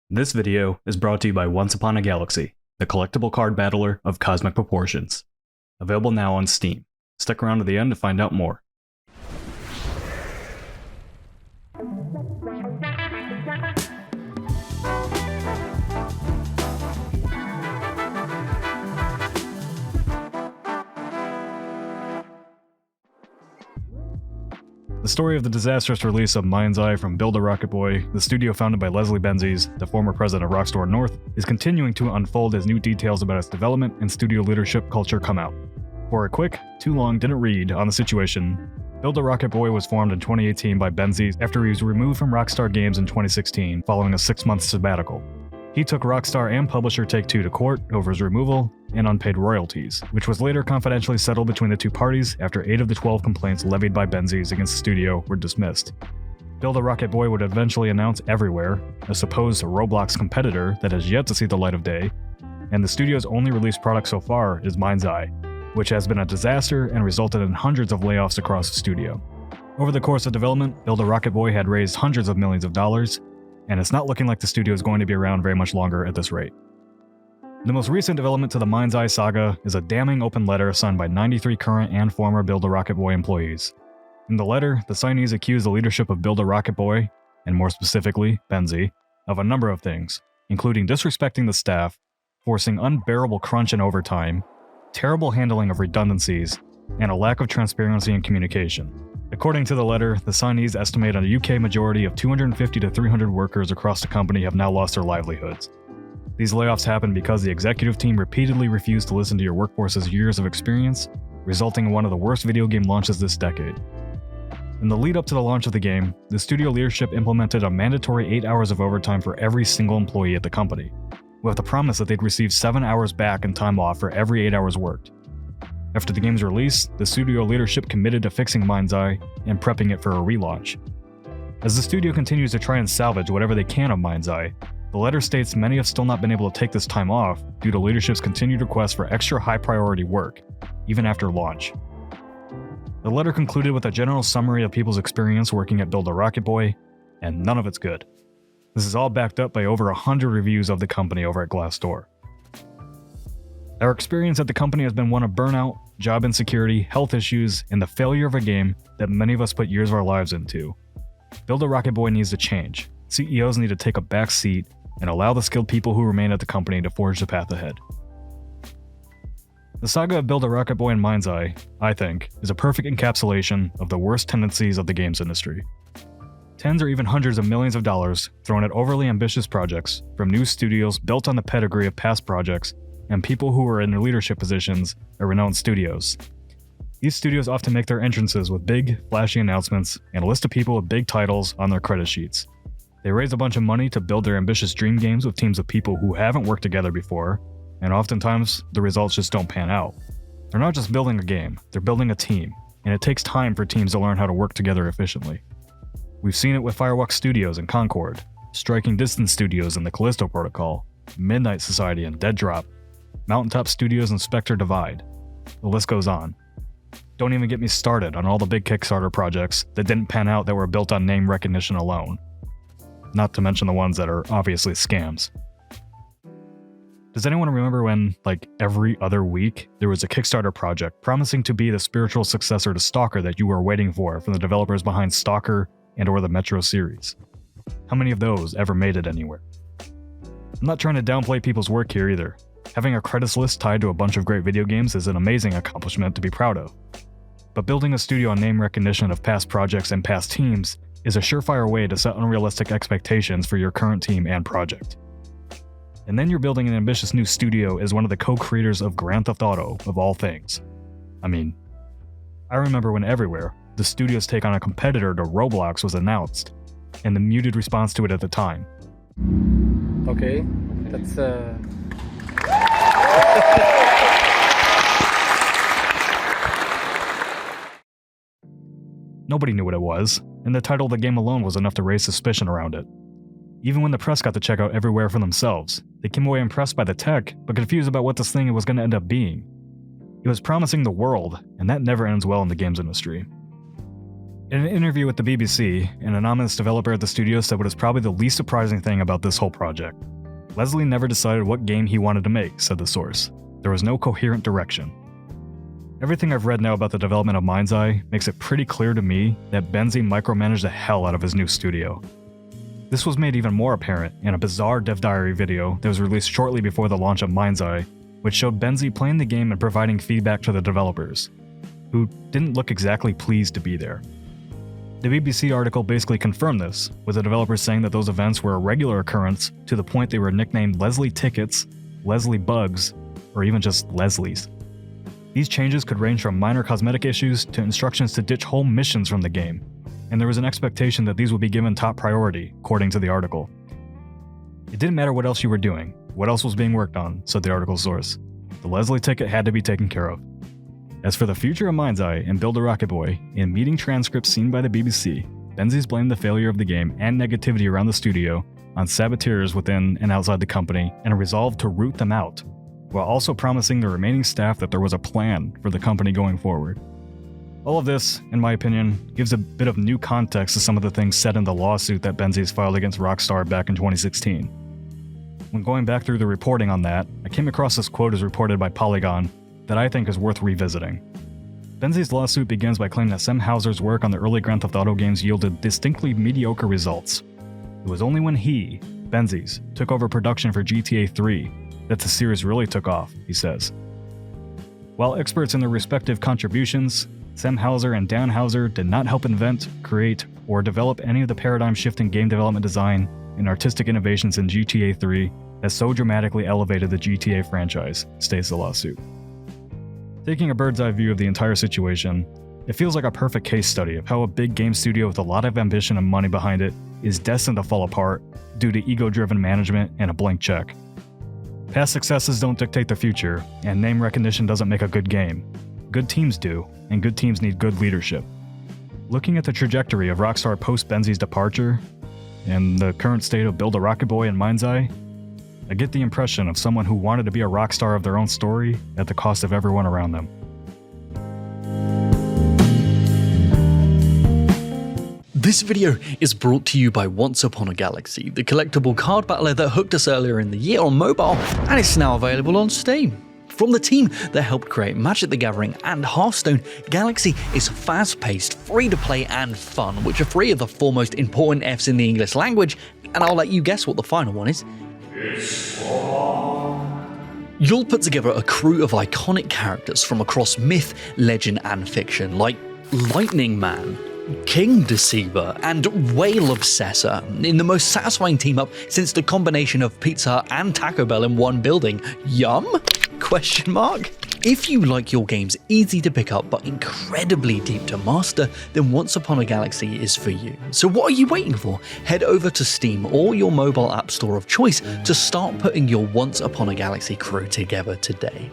This video is brought to you by Once Upon a Galaxy, the collectible card battler of cosmic proportions. Available now on Steam. Stick around to the end to find out more. The story of the disastrous release of MindsEye from Build a Rocket Boy, the studio founded by Leslie Benzies, the former president of Rockstar North, is continuing to unfold as new details about its development and studio leadership culture come out. For a quick, too long didn't read on the situation, Build a Rocket Boy was formed in 2018 by Benzies after he was removed from Rockstar Games in 2016 following a 6-month sabbatical. He took Rockstar and publisher Take-Two to court over his removal and unpaid royalties, which was later confidentially settled between the two parties after 8 of the 12 complaints levied by Benzies against the studio were dismissed. Build a Rocket Boy would eventually announce Everywhere, a supposed Roblox competitor that has yet to see the light of day, and the studio's only released product so far is MindsEye, which has been a disaster and resulted in hundreds of layoffs across the studio. Over the course of development, Build a Rocket Boy had raised hundreds of millions of dollars, and it's not looking like the studio is going to be around very much longer at this rate. The most recent development to the MindsEye saga is a damning open letter signed by 93 current and former Build a Rocket Boy employees. In the letter, the signees accuse the leadership of Build a Rocket Boy, and more specifically, Benzie, of a number of things, including disrespecting the staff, forcing unbearable crunch and overtime, terrible handling of redundancies, and a lack of transparency and communication. According to the letter, the signees estimate a UK majority of 250 to 300 workers across the company have now lost their livelihoods. These layoffs happened because the executive team repeatedly refused to listen to your workforce's years of experience, resulting in one of the worst video game launches this decade. In the lead up to the launch of the game, the studio leadership implemented a mandatory 8 hours of overtime for every single employee at the company, with the promise that they'd receive 7 hours back in time off for every 8 hours worked. After the game's release, the studio leadership committed to fixing MindsEye and prepping it for a relaunch. As the studio continues to try and salvage whatever they can of MindsEye, the letter states many have still not been able to take this time off due to leadership's continued requests for extra high-priority work, even after launch. The letter concluded with a general summary of people's experience working at Build a Rocket Boy, and none of it's good. This is all backed up by over 100 reviews of the company over at Glassdoor. Our experience at the company has been one of burnout, job insecurity, health issues, and the failure of a game that many of us put years of our lives into. Build a Rocket Boy needs to change. CEOs need to take a back seat and allow the skilled people who remain at the company to forge the path ahead. The saga of Build a Rocket Boy and MindsEye, I think, is a perfect encapsulation of the worst tendencies of the games industry. Tens or even hundreds of millions of dollars thrown at overly ambitious projects from new studios built on the pedigree of past projects and people who are in leadership positions at renowned studios. These studios often make their entrances with big, flashy announcements and a list of people with big titles on their credit sheets. They raise a bunch of money to build their ambitious dream games with teams of people who haven't worked together before, and oftentimes the results just don't pan out. They're not just building a game, they're building a team, and it takes time for teams to learn how to work together efficiently. We've seen it with Firewalk Studios and Concord, Striking Distance Studios and the Callisto Protocol, Midnight Society and Dead Drop, Mountaintop Studios and Spectre Divide. The list goes on. Don't even get me started on all the big Kickstarter projects that didn't pan out that were built on name recognition alone. Not to mention the ones that are obviously scams. Does anyone remember when, like every other week, there was a Kickstarter project promising to be the spiritual successor to Stalker that you were waiting for from the developers behind Stalker and/or the Metro series? How many of those ever made it anywhere? I'm not trying to downplay people's work here either. Having a credits list tied to a bunch of great video games is an amazing accomplishment to be proud of. But building a studio on name recognition of past projects and past teams is a surefire way to set unrealistic expectations for your current team and project. And then you're building an ambitious new studio as one of the co-creators of Grand Theft Auto, of all things. I mean, I remember when Everywhere, the studio's take on a competitor to Roblox, was announced, and the muted response to it at the time. Okay, that's Nobody knew what it was, and the title of the game alone was enough to raise suspicion around it. Even when the press got to check out Everywhere for themselves, they came away impressed by the tech, but confused about what this thing was going to end up being. It was promising the world, and that never ends well in the games industry. In an interview with the BBC, an anonymous developer at the studio said what is probably the least surprising thing about this whole project. Leslie never decided what game he wanted to make, said the source. There was no coherent direction. Everything I've read now about the development of MindsEye makes it pretty clear to me that Benzie micromanaged the hell out of his new studio. This was made even more apparent in a bizarre Dev Diary video that was released shortly before the launch of MindsEye, which showed Benzie playing the game and providing feedback to the developers, who didn't look exactly pleased to be there. The BBC article basically confirmed this, with the developers saying that those events were a regular occurrence to the point they were nicknamed Leslie Tickets, Leslie Bugs, or even just Leslie's. These changes could range from minor cosmetic issues to instructions to ditch whole missions from the game, and there was an expectation that these would be given top priority, according to the article. It didn't matter what else you were doing, what else was being worked on, said the article's source. The Leslie ticket had to be taken care of. As for the future of MindsEye and Build a Rocket Boy, in meeting transcripts seen by the BBC, Benzie's blamed the failure of the game and negativity around the studio on saboteurs within and outside the company and resolved to root them out, while also promising the remaining staff that there was a plan for the company going forward. All of this, in my opinion, gives a bit of new context to some of the things said in the lawsuit that Benzie's filed against Rockstar back in 2016. When going back through the reporting on that, I came across this quote as reported by Polygon that I think is worth revisiting. Benzie's lawsuit begins by claiming that Sam Houser's work on the early Grand Theft Auto games yielded distinctly mediocre results. It was only when he, Benzie's, took over production for GTA 3 that the series really took off, he says. While experts in their respective contributions, Sam Houser and Dan Houser did not help invent, create, or develop any of the paradigm-shifting game development design and artistic innovations in GTA 3 that so dramatically elevated the GTA franchise, states the lawsuit. Taking a bird's-eye view of the entire situation, it feels like a perfect case study of how a big game studio with a lot of ambition and money behind it is destined to fall apart due to ego-driven management and a blank check. Past successes don't dictate the future, and name recognition doesn't make a good game. Good teams do, and good teams need good leadership. Looking at the trajectory of Rockstar post-Benzie's departure, and the current state of Build a Rocket Boy and MindsEye, I get the impression of someone who wanted to be a rock star of their own story at the cost of everyone around them. This video is brought to you by Once Upon a Galaxy, the collectible card battler that hooked us earlier in the year on mobile, and it's now available on Steam. From the team that helped create Magic the Gathering and Hearthstone, Galaxy is fast-paced, free-to-play and fun, which are three of the four most important Fs in the English language, and I'll let you guess what the final one is. You'll put together a crew of iconic characters from across myth, legend and fiction, like Lightning Man, King Deceiver, and Whale Obsessor, in the most satisfying team-up since the combination of Pizza Hut and Taco Bell in one building. Yum? Question mark? If you like your games easy to pick up but incredibly deep to master, then Once Upon a Galaxy is for you. So what are you waiting for? Head over to Steam or your mobile app store of choice to start putting your Once Upon a Galaxy crew together today.